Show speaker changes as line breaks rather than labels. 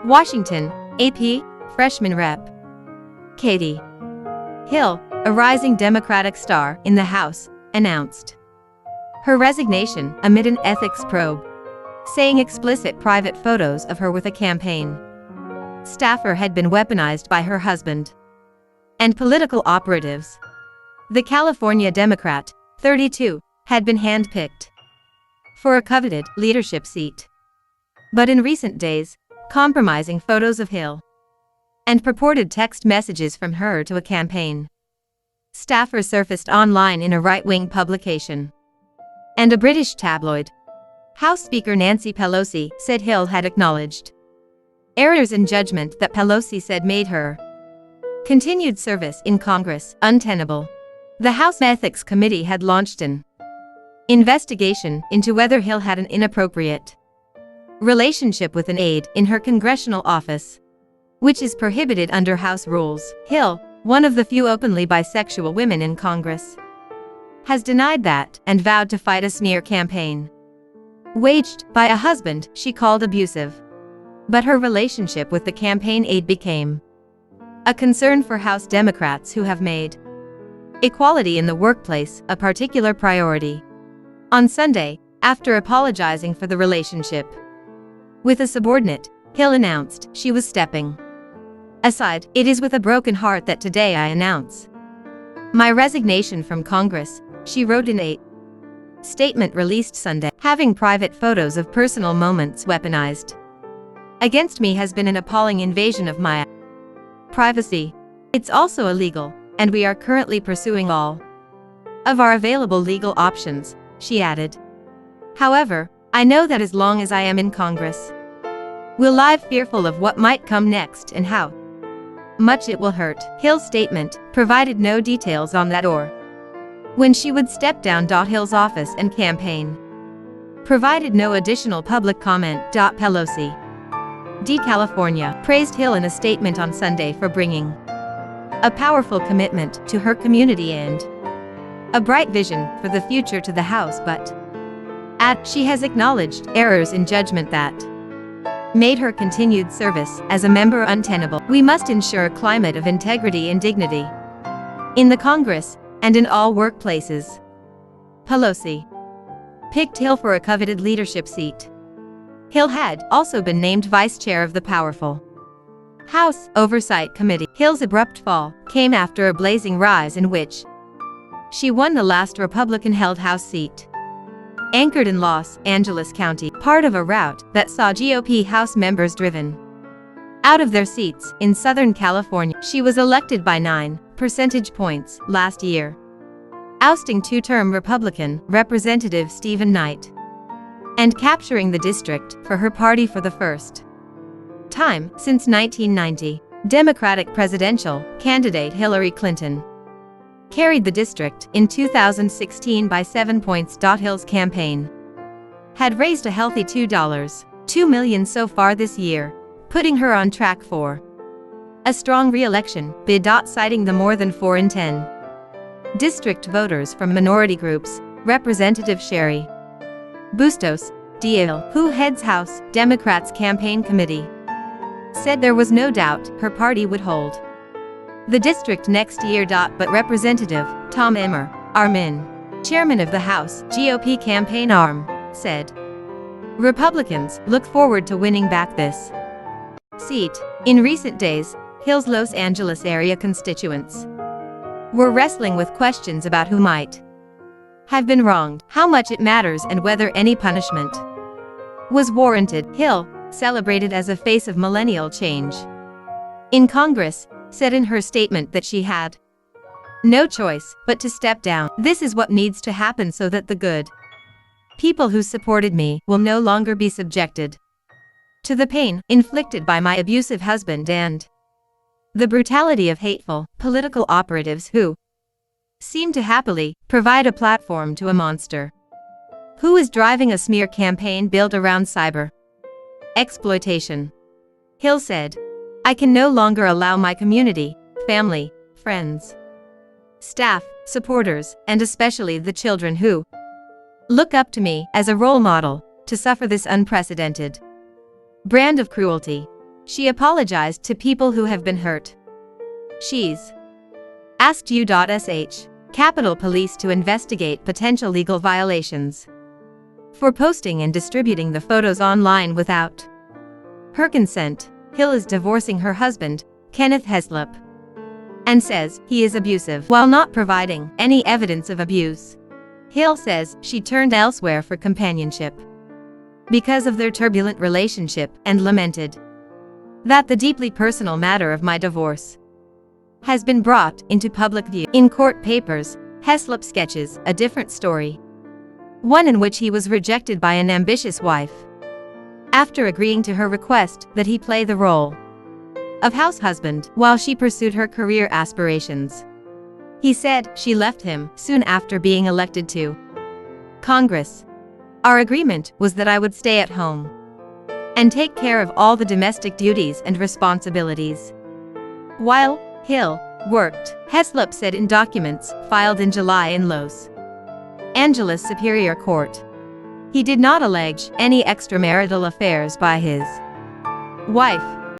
Washington, AP, freshman rep. Katie Hill, a rising Democratic star in the House, announced her resignation amid an ethics probe, saying explicit private photos of her with a campaign staffer had been weaponized by her husband and political operatives. The California Democrat, 32, had been handpicked for a coveted leadership seat. But in recent days, compromising photos of Hill and purported text messages from her to a campaign staffer surfaced online in a right-wing publication and a British tabloid. House Speaker Nancy Pelosi said Hill had acknowledged errors in judgment that Pelosi said made her continued service in Congress untenable. The House Ethics Committee had launched an investigation into whether Hill had an inappropriate relationship with an aide in her congressional office, which is prohibited under House rules. Hill, one of the few openly bisexual women in Congress, has denied that and vowed to fight a smear campaign waged by a husband she called abusive. But her relationship with the campaign aide became a concern for House Democrats who have made equality in the workplace a particular priority. On Sunday, after apologizing for the relationship with a subordinate, Hill announced she was stepping aside. "It is with a broken heart that today I announce my resignation from Congress," she wrote in a statement released Sunday. "Having private photos of personal moments weaponized against me has been an appalling invasion of my privacy. It's also illegal, and we are currently pursuing all of our available legal options," she added. "However, I know that as long as I am in Congress, we'll live fearful of what might come next and how much it will hurt." Hill's statement provided no details on that or when she would step down. Hill's office and campaign provided no additional public comment. Pelosi, California, praised Hill in a statement on Sunday for bringing a powerful commitment to her community and a bright vision for the future to the House, but she has acknowledged errors in judgment that made her continued service as a member untenable. "We must ensure a climate of integrity and dignity in the Congress and in all workplaces." Pelosi picked Hill for a coveted leadership seat. Hill had also been named vice chair of the powerful House Oversight Committee. Hill's abrupt fall came after a blazing rise in which she won the last Republican-held House seat, anchored in Los Angeles County, part of a rout that saw GOP House members driven out of their seats in Southern California. She was elected by 9 percentage points last year, ousting two-term Republican Representative Stephen Knight and capturing the district for her party for the first time since 1990. Democratic presidential candidate Hillary Clinton carried the district in 2016 by 7 points. Hill's campaign had raised a healthy $2.2 million so far this year, putting her on track for a strong re-election bid. Citing the more than 4 in 10 district voters from minority groups, Representative Sherry Bustos Diel, who heads House Democrats' campaign committee, said there was no doubt her party would hold the district next year. But Representative Tom Emmer, Armin, chairman of the House GOP campaign arm, said Republicans look forward to winning back this seat. In recent days, Hill's Los Angeles area constituents were wrestling with questions about who might have been wronged, how much it matters, and whether any punishment was warranted. Hill, celebrated as a face of millennial change in Congress, said in her statement that she had no choice but to step down. "This is what needs to happen so that the good people who supported me will no longer be subjected to the pain inflicted by my abusive husband and the brutality of hateful political operatives who seem to happily provide a platform to a monster who is driving a smear campaign built around cyber exploitation." Hill said, "I can no longer allow my community, family, friends, staff, supporters, and especially the children who look up to me as a role model to suffer this unprecedented brand of cruelty." She apologized to people who have been hurt. She's asked U.sh. Capitol Police to investigate potential legal violations for posting and distributing the photos online without her consent. Hill is divorcing her husband, Kenneth Heslop, and says he is abusive while not providing any evidence of abuse. Hill says she turned elsewhere for companionship because of their turbulent relationship and lamented that the deeply personal matter of my divorce has been brought into public view. In court papers, Heslop sketches a different story, one in which he was rejected by an ambitious wife after agreeing to her request that he play the role of house husband while she pursued her career aspirations. He said she left him soon after being elected to Congress. Our agreement was that I would stay at home and take care of all the domestic duties and responsibilities while Hill worked, Heslop said in documents filed in July in Los Angeles Superior Court. He did not allege any extramarital affairs by his wife.